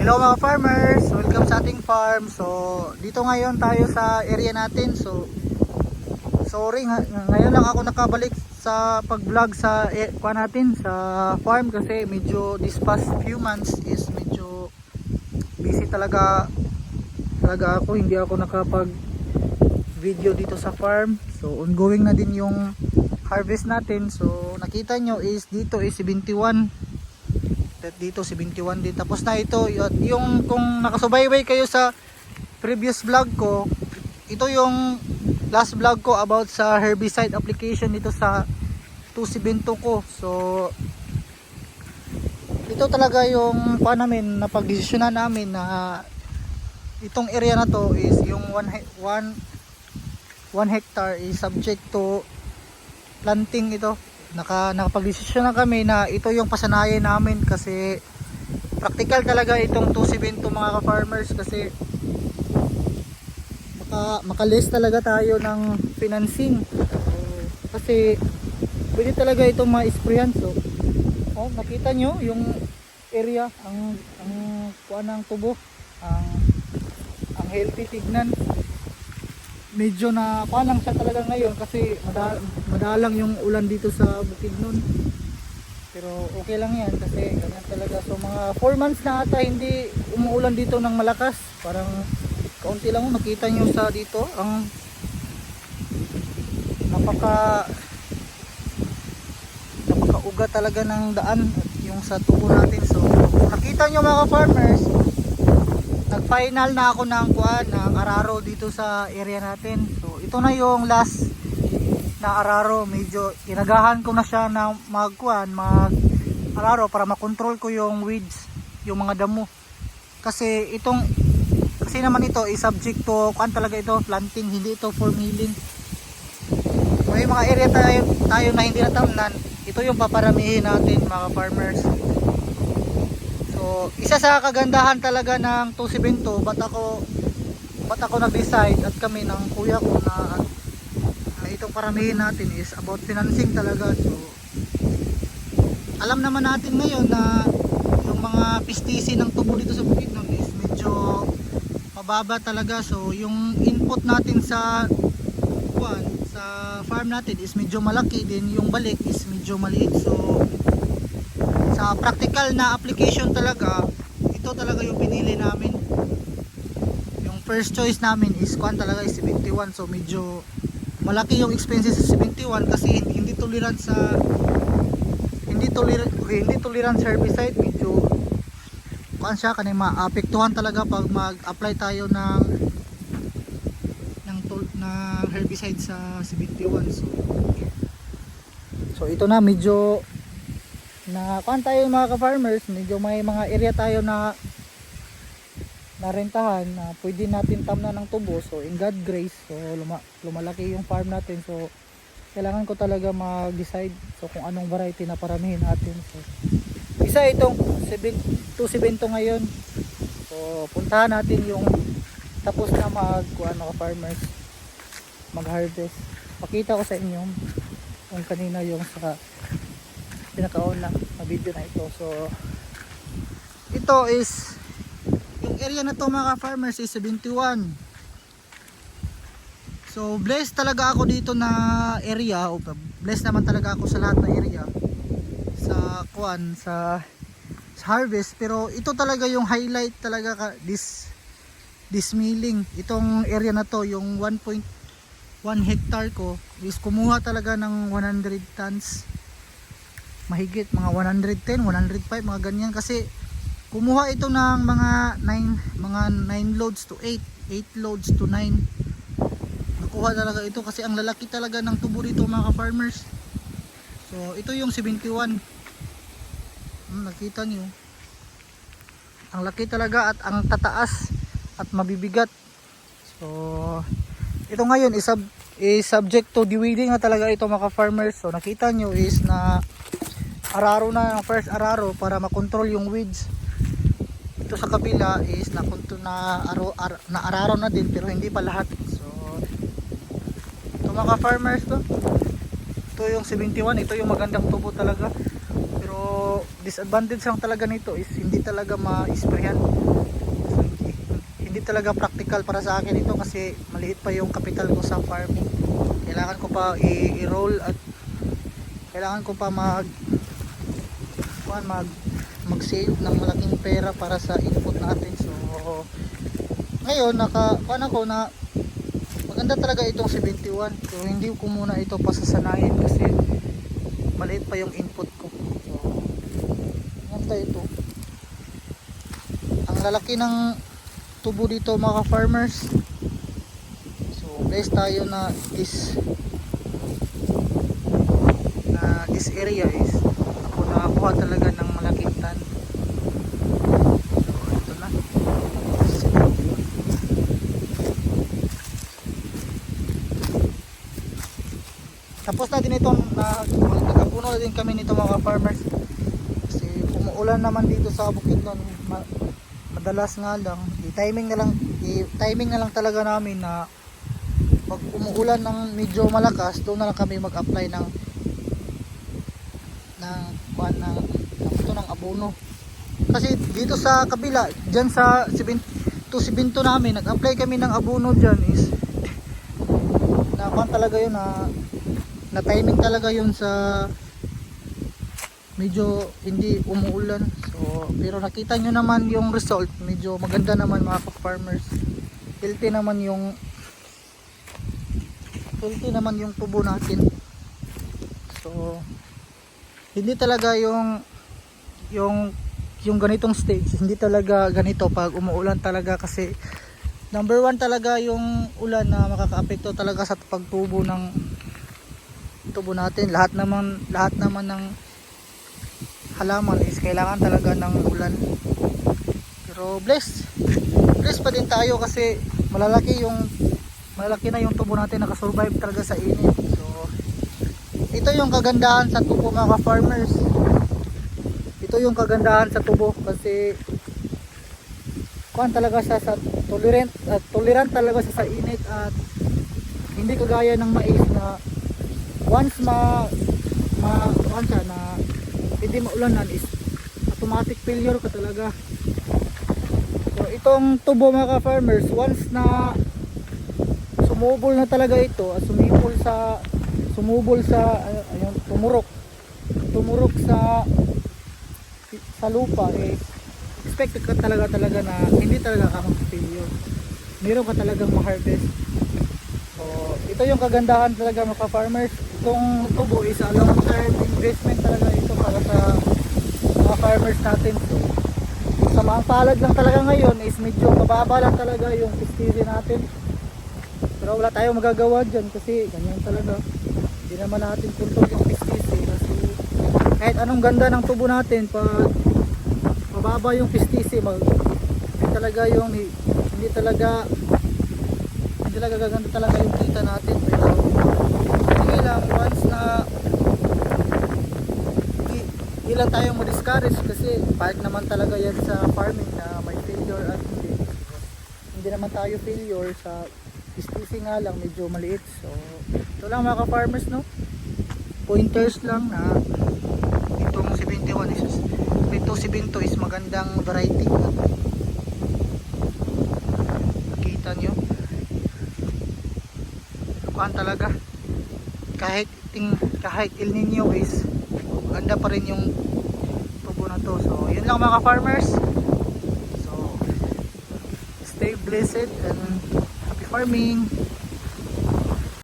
Hello mga farmers, welcome sa ating farm. So dito ngayon tayo sa area natin. So sorry ngayon lang ako nakabalik sa pag-vlog sa kuha natin sa farm kasi medyo this past few months is medyo busy talaga ako. Hindi ako nakapag video dito sa farm. So ongoing na din yung harvest natin. So nakita nyo is dito is 71, dito 71 din. Tapos na ito yung kung nakasubaybay kayo sa previous vlog ko, ito yung last vlog ko about sa herbicide application dito sa 272 ko. So ito talaga yung namin, napagdesisyonan namin na itong area na to is yung 1 hectare is subject to planting. Ito nakapag-desisyon na kami na ito yung pasanayan namin kasi practical talaga itong 272 mga ka-farmers kasi makaless talaga tayo ng financing. Kasi pwede talaga itong ma-sprayan. So nakita nyo yung area, ang kuha ng tubo, ang healthy tignan. Medyo na kuha lang siya talaga ngayon kasi madalang yung ulan dito sa Bukidnon, pero okay lang yan kasi ganyan talaga. So mga 4 months na ata hindi umuulan dito ng malakas, parang kaunti lang. Makita nyo sa dito ang napakauga talaga ng daan yung sa tubo natin. So nakita nyo mga farmers, nag-final na ako ng ng araro dito sa area natin. So ito na yung last na araro. Medyo inagahan ko na siya na mag-araro para makontrol ko yung weeds, yung mga damo. Kasi naman ito is subject to talaga ito planting, hindi ito for milling. May mga area tayo na hindi natamnan, ito yung paparamihin natin mga farmers. So isa sa kagandahan talaga ng 272, ba't ako nag-decide at kami ng kuya ko na itong paramihin natin is about financing talaga. So alam naman natin ngayon na yung mga pistisi ng tubo dito sa Bukidnon is medyo mababa talaga. So yung input natin sa farm natin is medyo malaki din, yung balik is medyo maliit. So sa practical na application talaga, ito talaga yung pinili namin. Yung first choice namin is talaga is 71. So medyo malaki yung expenses sa 71 kasi hindi tolerant herbicide. Medyo siya kanina maapektuhan talaga pag mag-apply tayo ng herbicide sa 71. So ito na, medyo na tayo mga ka-farmers, medyo may mga area tayo na narentahan na pwede natin tamna ng tubo. So in God grace, so lumalaki yung farm natin. So kailangan ko talaga mag-decide kung anong variety na paramihin natin. So isa itong 272 ngayon. So puntahan natin yung tapos na farmers mag-harvest. Pakita ko sa inyo kung kanina yung sa pinakauna na video na ito. So ito is yung area na to mga farmers is 71. So blessed talaga ako dito na area, o blessed naman talaga ako sa lahat na area sa harvest. Pero ito talaga yung highlight talaga this milling. Itong area na to, yung 1 hectare ko is kumuha talaga ng 100 tons mahigit, mga 110, 105 mga ganyan. Kasi kumuha ito ng mga 9 loads to 8 loads to 9. Nakuha talaga ito kasi ang lalaki talaga ng tubo dito mga farmers. So ito yung 71. Nakita nyo ang laki talaga at ang tataas at mabibigat. So ito ngayon is subject to de-weeding na talaga ito mga farmers. So nakita nyo is na araro na, ang first araro para makontrol yung weeds. Ito sa kabila is na araro na din pero hindi pa lahat. So ito mga farmers to, ito yung 71, ito yung magandang tubo talaga. Pero disadvantage lang talaga nito is hindi talaga ma-sprayan. hindi talaga practical para sa akin ito kasi maliit pa yung capital ko sa farming. Kailangan ko pa i-roll at kailangan ko pa mag-save ng malaking pera para sa input natin. So ngayon kuan ako na maganda talaga itong 71. So hindi ko muna ito pasasanayin kasi maliit pa yung input ko. So maganda ito. Ang lalaki ng tubo dito mga farmers. So blessed tayo na this area is ako nakakuha talaga ng malaking tan. So ito na. Tapos na din itong nag-abuno na din kami nito mga farmers. Kasi umuulan naman dito sa Bukidnon. Madalas nga lang, i-timing na lang talaga namin na pag umuulan ng medyo malakas, doon na lang kami mag-apply ng abono. Kasi dito sa kabila, dyan sa 272 namin, nag-apply kami ng abono dyan is talaga yun na timing talaga yun sa medyo hindi umuulan. So pero nakita nyo naman yung result, medyo maganda naman mga farmers. Healthy naman yung tubo natin. So hindi talaga yung ganitong stage, hindi talaga ganito pag umuulan talaga kasi number one talaga yung ulan na makakaapekto talaga sa pagtubo ng tubo natin. Lahat naman ng halaman is kailangan talaga ng ulan. Pero blessed pa din tayo kasi malalaki na yung tubo natin, nakasurvive talaga sa init. So ito yung kagandahan sa tubo mga farmers. Ito yung kagandahan sa tubo kasi kuan talaga siya sa tolerant talaga siya sa init at hindi kagaya ng mais na once kuan siya na hindi maulanan is automatic failure ka talaga. So itong tubo mga farmers, once na sumubol na talaga ito, ayun, tumurok sa lupa, expected ka talaga na hindi talaga ka mag-failure. Meron ka talagang ma-harvest. So ito yung kagandahan talaga mga farmers. Itong tubo is a long term investment talaga ito para sa mga farmers natin. So sa mga palad lang talaga ngayon is medyo mababa lang talaga yung pesticide natin. Pero wala tayong magagawa dyan kasi ganyan talaga. Hindi naman natin control yung pesticide kasi kahit anong ganda ng tubo natin, pag mababa yung pesticide, hindi talaga gaganda talaga yung kita natin. Pero sige lang, once na hindi lang tayong ma-discourage kasi part naman talaga yan sa farming na may failure at hindi naman tayo failure sa pesticide nga lang, medyo maliit. So ito lang mga ka-farmers, no, pointers lang na itong 71 is ito 72 is magandang variety. Nakita nyo kuhaan talaga kahit El Nino is maganda pa rin yung tubo na to. So yun lang mga farmers, so stay blessed and happy farming.